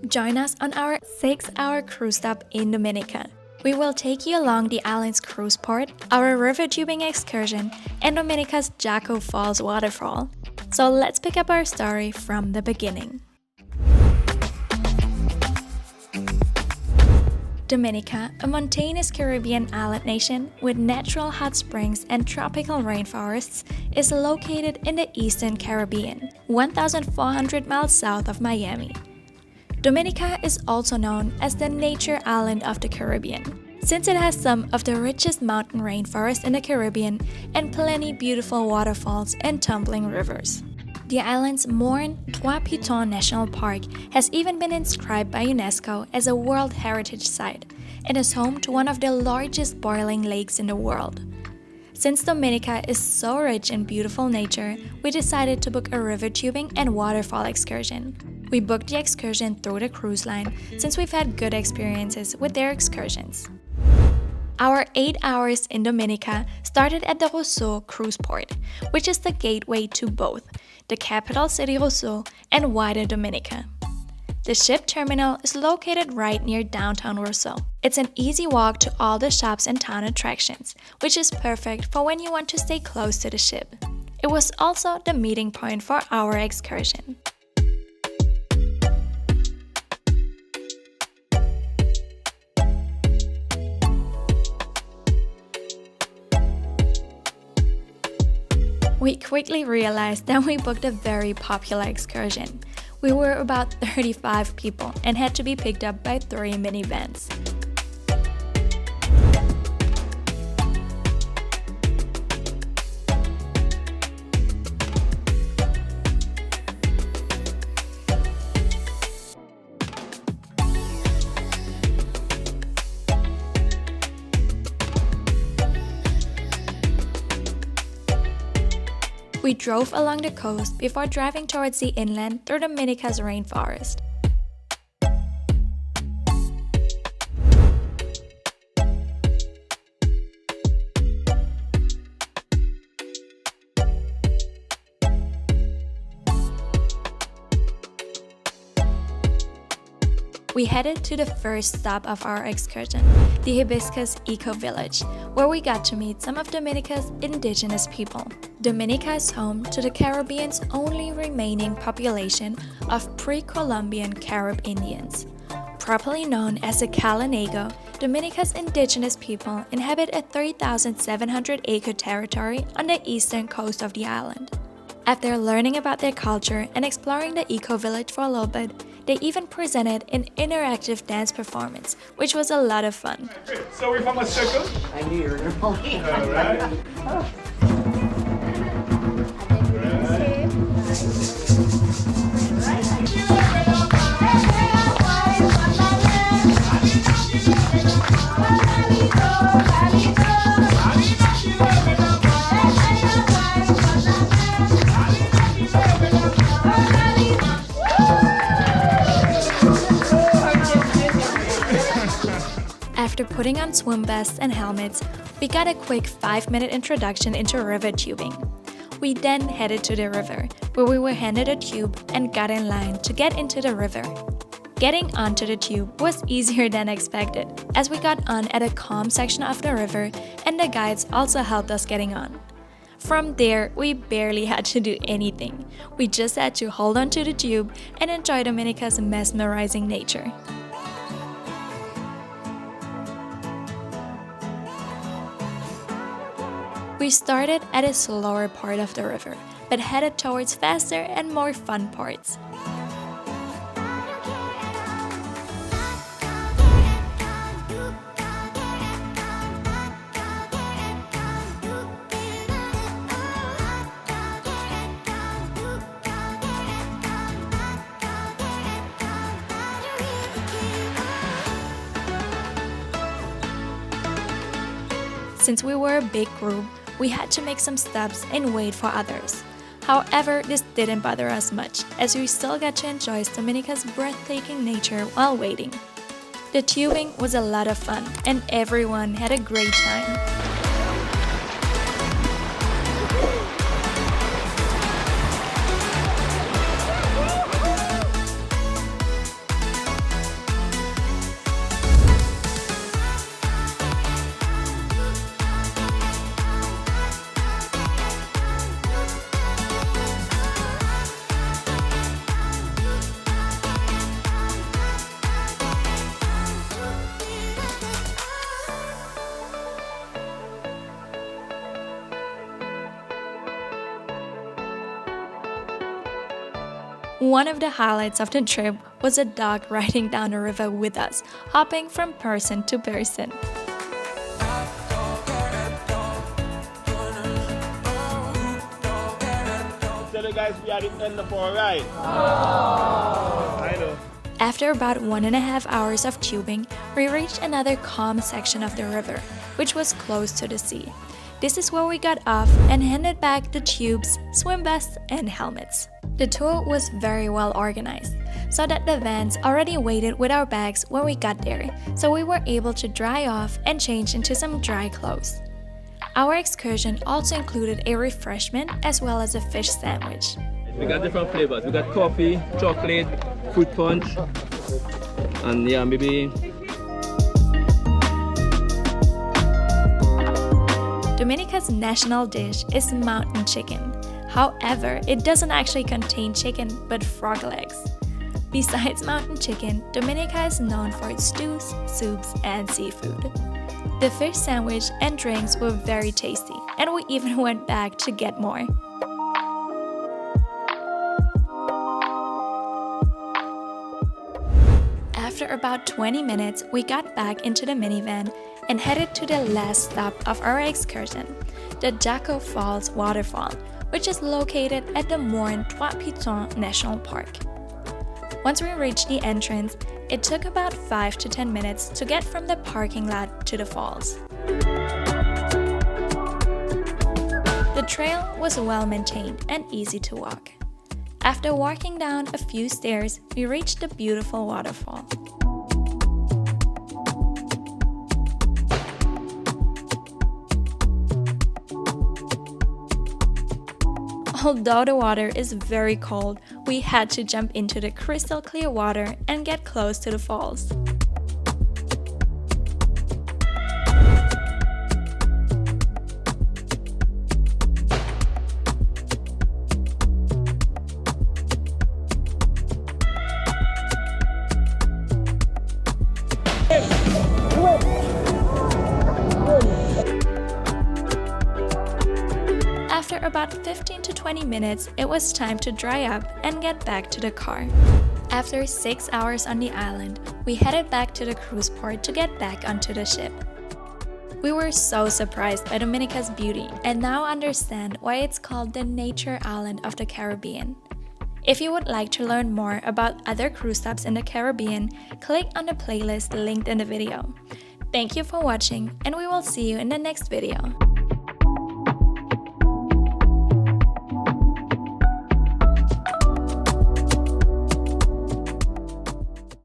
Join us on our 6-hour cruise stop in Dominica. We will take you along the island's cruise port, our river tubing excursion, and Dominica's Jacko Falls Waterfall. So let's pick up our story from the beginning. Dominica, a mountainous Caribbean island nation with natural hot springs and tropical rainforests, is located in the Eastern Caribbean, 1,400 miles south of Miami. Dominica is also known as the nature island of the Caribbean, since it has some of the richest mountain rainforests in the Caribbean and plenty beautiful waterfalls and tumbling rivers. The island's Morne Trois Pitons National Park has even been inscribed by UNESCO as a World Heritage Site and is home to one of the largest boiling lakes in the world. Since Dominica is so rich in beautiful nature, we decided to book a river tubing and waterfall excursion. We booked the excursion through the cruise line since we've had good experiences with their excursions. Our 8 hours in Dominica started at the Roseau cruise port, which is the gateway to both the capital city Roseau and wider Dominica. The ship terminal is located right near downtown Roseau. It's an easy walk to all the shops and town attractions, which is perfect for when you want to stay close to the ship. It was also the meeting point for our excursion. We quickly realized that we booked a very popular excursion. We were about 35 people and had to be picked up by 3 minivans. We drove along the coast before driving towards the inland through Dominica's rainforest. We headed to the first stop of our excursion, the Hibiscus Eco Village, where we got to meet some of Dominica's indigenous people. Dominica is home to the Caribbean's only remaining population of pre-Columbian Carib Indians. Properly known as the Kalinago, Dominica's indigenous people inhabit a 3,700-acre territory on the eastern coast of the island. After learning about their culture and exploring the eco-village for a little bit, they even presented an interactive dance performance, which was a lot of fun. So we're from Jacko? I knew you were going to pull me. All right. After putting on swim vests and helmets, we got a quick 5-minute introduction into river tubing. We then headed to the river, where we were handed a tube and got in line to get into the river. Getting onto the tube was easier than expected, as we got on at a calm section of the river and the guides also helped us getting on. From there, we barely had to do anything. We just had to hold on to the tube and enjoy Dominica's mesmerizing nature. We started at a slower part of the river, but headed towards faster and more fun parts. Since we were a big group, we had to make some stops and wait for others. However, this didn't bother us much, as we still got to enjoy Dominica's breathtaking nature while waiting. The tubing was a lot of fun, and everyone had a great time. One of the highlights of the trip was a dog riding down the river with us, hopping from person to person. Tell you guys we are at the end of our ride. I know. After about 1.5 hours of tubing, we reached another calm section of the river, which was close to the sea. This is where we got off and handed back the tubes, swim vests, and helmets. The tour was very well organized, so that the vans already waited with our bags when we got there, so we were able to dry off and change into some dry clothes. Our excursion also included a refreshment as well as a fish sandwich. We got different flavors. We got coffee, chocolate, fruit punch, and yeah, maybe. Dominica's national dish is mountain chicken. However, it doesn't actually contain chicken, but frog legs. Besides mountain chicken, Dominica is known for its stews, soups, and seafood. The fish sandwich and drinks were very tasty, and we even went back to get more. After about 20 minutes, we got back into the minivan and headed to the last stop of our excursion, the Jacko Falls Waterfall, which is located at the Morne Trois Pitons National Park. Once we reached the entrance, it took about 5 to 10 minutes to get from the parking lot to the falls. The trail was well maintained and easy to walk. After walking down a few stairs, we reached the beautiful waterfall. Although the water is very cold, we had to jump into the crystal clear water and get close to the falls. After about 15 to 20 minutes, it was time to dry up and get back to the car. After 6 hours on the island, we headed back to the cruise port to get back onto the ship. We were so surprised by Dominica's beauty and now understand why it's called the nature island of the Caribbean. If you would like to learn more about other cruise stops in the Caribbean, click on the playlist linked in the video. Thank you for watching, and we will see you in the next video.